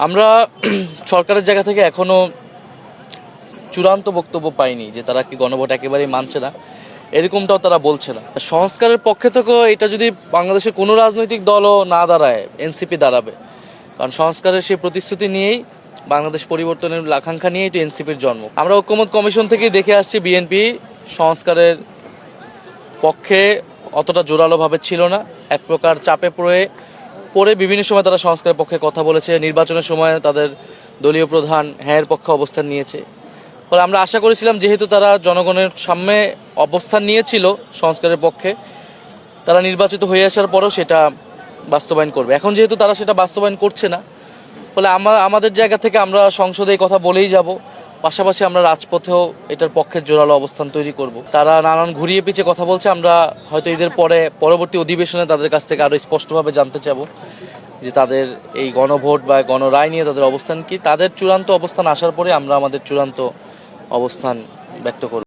আমরা সরকারের জায়গা থেকে এখনো চূড়ান্ত বক্তব্য পাইনি যে তারা কি গণভোট একেবারেই মানছে না, এরকমটাও তারা বলছে না। সংস্কারের পক্ষে থেকেও এটা যদি বাংলাদেশের কোনো রাজনৈতিক দলও না দাঁড়ায়, এনসিপি দাঁড়াবে। কারণ সংস্কারের সেই প্রতিশ্রুতি নিয়েই, বাংলাদেশ পরিবর্তনের আকাঙ্ক্ষা নিয়েই তো এনসিপির জন্ম। আমরা ঐক্যমত কমিশন থেকেই দেখে আসছি বিএনপি সংস্কারের পক্ষে অতটা জোরালোভাবে ছিল না। এক প্রকার চাপে পড়ে বিভিন্ন সময় তারা সংস্কারের পক্ষে কথা বলেছে। নির্বাচনের সময় তাদের দলীয় প্রধান হ্যাঁয়ের পক্ষে অবস্থান নিয়েছে। ফলে আমরা আশা করেছিলাম যেহেতু তারা জনগণের সামনে অবস্থান নিয়েছিল সংস্কারের পক্ষে, তারা নির্বাচিত হয়ে আসার পরেও সেটা বাস্তবায়ন করবে। এখন যেহেতু তারা সেটা বাস্তবায়ন করছে না, ফলে আমাদের জায়গা থেকে আমরা সংসদে এই কথা বলেই যাব। পাশাপাশি আমরা রাজপথেও এটার পক্ষে জোরালো অবস্থান তৈরি করব। তারা নানান ঘুরিয়ে পিছিয়ে কথা বলছে, আমরা হয়তো ঈদের পরবর্তী অধিবেশনে তাদের কাছ থেকে আরও স্পষ্টভাবে জানতে চাব যে তাদের এই গণভোট বা গণরায় নিয়ে তাদের অবস্থান কি। তাদের চূড়ান্ত অবস্থান আসার পরে আমরা আমাদের চূড়ান্ত অবস্থান ব্যক্ত করব।